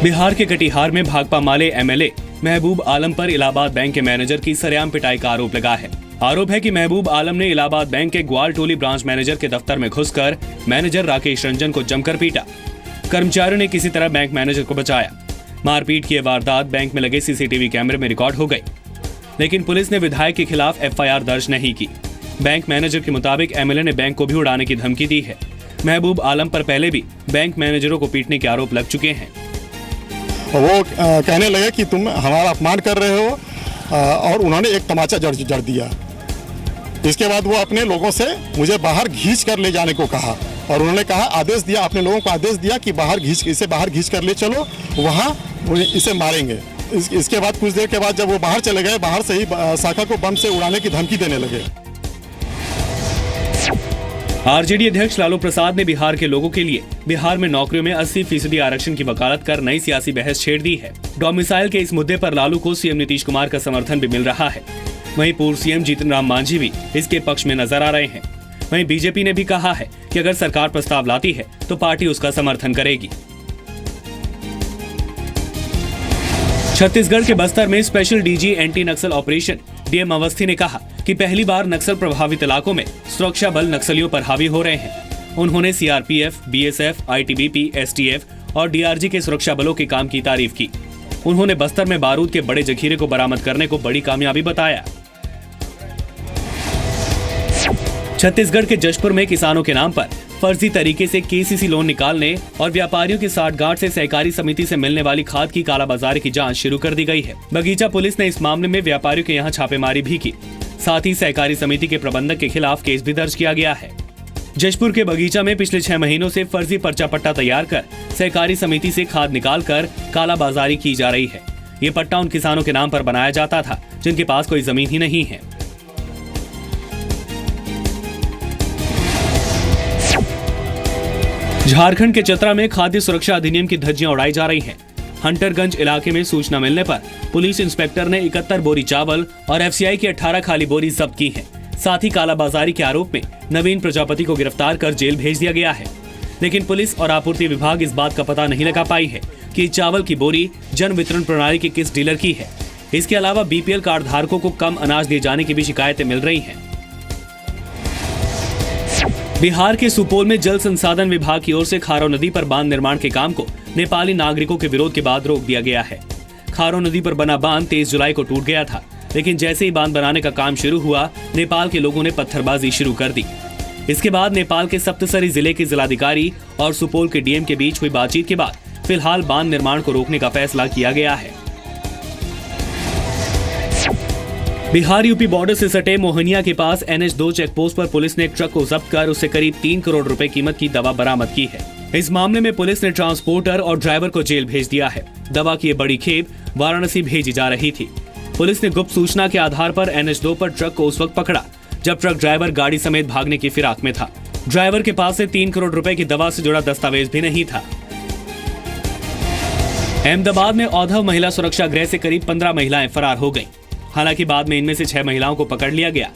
बिहार के कटिहार में भाकपा माले एमएलए महबूब आलम पर इलाहाबाद बैंक के मैनेजर की सरेआम पिटाई का आरोप लगा है। आरोप है कि महबूब आलम ने इलाहाबाद बैंक के ग्वाल टोली ब्रांच मैनेजर के दफ्तर में घुसकर मैनेजर राकेश रंजन को जमकर पीटा। कर्मचारियों ने किसी तरह बैंक मैनेजर को बचाया। मारपीट की वारदात बैंक में लगे सीसीटीवी कैमरे में रिकॉर्ड हो गई, लेकिन पुलिस ने विधायक के खिलाफ एफआईआर दर्ज नहीं की। बैंक मैनेजर के मुताबिक एमएलए ने बैंक को भी उड़ाने की धमकी दी है। महबूब आलम पर पहले भी बैंक मैनेजरों को पीटने के आरोप लग चुके हैं। वो कहने लगे कि तुम हमारा अपमान कर रहे हो और उन्होंने एक तमाचा जड़ दिया। इसके बाद वो अपने लोगों से मुझे बाहर खींच कर ले जाने को कहा और उन्होंने कहा, आदेश दिया, अपने लोगों को आदेश दिया कि इसे बाहर खींच कर ले चलो, वहाँ इसे मारेंगे। इसके बाद कुछ देर के बाद जब वो बाहर चले गए, बाहर से ही शाखा को बम से उड़ाने की धमकी देने लगे। आरजेडी अध्यक्ष लालू प्रसाद ने बिहार के लोगों के लिए बिहार में नौकरियों में 80% आरक्षण की वकालत कर नई सियासी बहस छेड़ दी है। डोमिसाइल के इस मुद्दे पर लालू को सीएम नीतीश कुमार का समर्थन भी मिल रहा है। वहीं पूर्व सीएम जीतन राम मांझी भी इसके पक्ष में नजर आ रहे हैं। वहीं बीजेपी ने भी कहा है कि अगर सरकार प्रस्ताव लाती है तो पार्टी उसका समर्थन करेगी। छत्तीसगढ़ के बस्तर में स्पेशल डीजी एंटी नक्सल ऑपरेशन डीएम अवस्थी ने कहा कि पहली बार नक्सल प्रभावित इलाकों में सुरक्षा बल नक्सलियों पर हावी हो रहे हैं। उन्होंने सीआरपीएफ, बीएसएफ, आईटीबीपी, एसटीएफ और डीआरजी के सुरक्षा बलों के काम की तारीफ की। उन्होंने बस्तर में बारूद के बड़े जखीरे को बरामद करने को बड़ी कामयाबी बताया। छत्तीसगढ़ के जशपुर में किसानों के नाम पर फर्जी तरीके से केसीसी लोन निकालने और व्यापारियों की साठगांठ से सहकारी समिति से मिलने वाली खाद की कालाबाजारी की जांच शुरू कर दी गई है। बगीचा पुलिस ने इस मामले में व्यापारियों के यहां छापेमारी भी की। साथ ही सहकारी समिति के प्रबंधक के खिलाफ केस भी दर्ज किया गया है। जशपुर के बगीचा में पिछले 6 महीनों से फर्जी पर्चा पट्टा तैयार कर सहकारी समिति से खाद निकालकर कालाबाजारी की जा रही है। ये पट्टा उन किसानों के नाम पर बनाया जाता था जिनके पास कोई जमीन ही नहीं है। झारखंड के चतरा में खाद्य सुरक्षा अधिनियम की धज्जियां उड़ाई जा रही हैं। हंटरगंज इलाके में सूचना मिलने पर पुलिस इंस्पेक्टर ने 71 बोरी चावल और एफसीआई की 18 खाली बोरी जब्त की है। साथ ही कालाबाजारी के आरोप में नवीन प्रजापति को गिरफ्तार कर जेल भेज दिया गया है। लेकिन पुलिस और आपूर्ति विभाग इस बात का पता नहीं लगा पाई है कि चावल की बोरी जन वितरण प्रणाली के किस डीलर की है। इसके अलावा बीपीएल कार्ड धारकों को कम अनाज दिए जाने की भी शिकायतें मिल रही हैं। बिहार के सुपौल में जल संसाधन विभाग की ओर से खारो नदी पर बांध निर्माण के काम को नेपाली नागरिकों के विरोध के बाद रोक दिया गया है। खारो नदी पर बना बांध 23 जुलाई को टूट गया था, लेकिन जैसे ही बांध बनाने का काम शुरू हुआ, नेपाल के लोगों ने पत्थरबाजी शुरू कर दी। इसके बाद नेपाल के सप्तसरी जिले के जिलाधिकारी और सुपौल के डीएम के बीच हुई बातचीत के बाद फिलहाल बांध निर्माण को रोकने का फैसला किया गया है। बिहार यूपी बॉर्डर से सटे मोहनिया के पास NH2 चेकपोस्ट पर पुलिस ने एक ट्रक को जब्त कर उससे करीब 3 करोड़ रुपए कीमत की दवा बरामद की है। इस मामले में पुलिस ने ट्रांसपोर्टर और ड्राइवर को जेल भेज दिया है। दवा की ये बड़ी खेप वाराणसी भेजी जा रही थी। पुलिस ने गुप्त सूचना के आधार पर NH2 पर ट्रक को उस वक्त पकड़ा जब ट्रक ड्राइवर गाड़ी समेत भागने की फिराक में था। ड्राइवर के पास से 3 करोड़ रुपए की दवा से जुड़ा दस्तावेज भी नहीं था। अहमदाबाद में औधव महिला सुरक्षा गृह से करीब 15 महिलाएं फरार हो गईं। हालांकि बाद में इनमें से 6 महिलाओं को पकड़ लिया गया।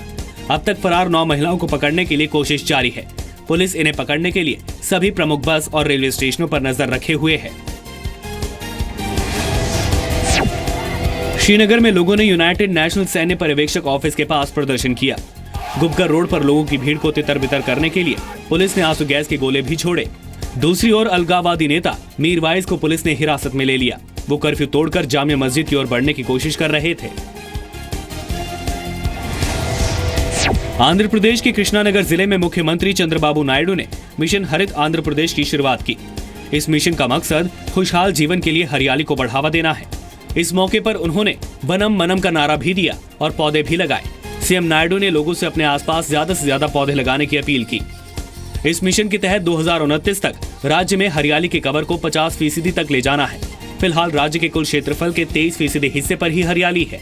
अब तक फरार 9 महिलाओं को पकड़ने के लिए कोशिश जारी है। पुलिस इन्हें पकड़ने के लिए सभी प्रमुख बस और रेलवे स्टेशनों पर नजर रखे हुए है। श्रीनगर में लोगों ने यूनाइटेड नेशनल सैन्य पर्यवेक्षक ऑफिस के पास प्रदर्शन किया। गुपकर रोड पर लोगों की भीड़ को तितर बितर करने के लिए पुलिस ने आंसू गैस के गोले भी छोड़े। दूसरी ओर अलगाववादी नेता मीरवाइज को पुलिस ने हिरासत में ले लिया। वो कर्फ्यू तोड़कर जामिया मस्जिद की ओर बढ़ने की कोशिश कर रहे थे। आंध्र प्रदेश के कृष्णानगर जिले में मुख्यमंत्री चंद्रबाबू नायडू ने मिशन हरित आंध्र प्रदेश की शुरुआत की। इस मिशन का मकसद खुशहाल जीवन के लिए हरियाली को बढ़ावा देना है। इस मौके पर उन्होंने वनम मनम का नारा भी दिया और पौधे भी लगाए। सीएम नायडू ने लोगों से अपने आसपास ज्यादा से ज्यादा पौधे लगाने की अपील की। इस मिशन के तहत 2029 तक राज्य में हरियाली के कवर को 50% तक ले जाना है। फिलहाल राज्य के कुल क्षेत्रफल के 23% हिस्से पर ही हरियाली है।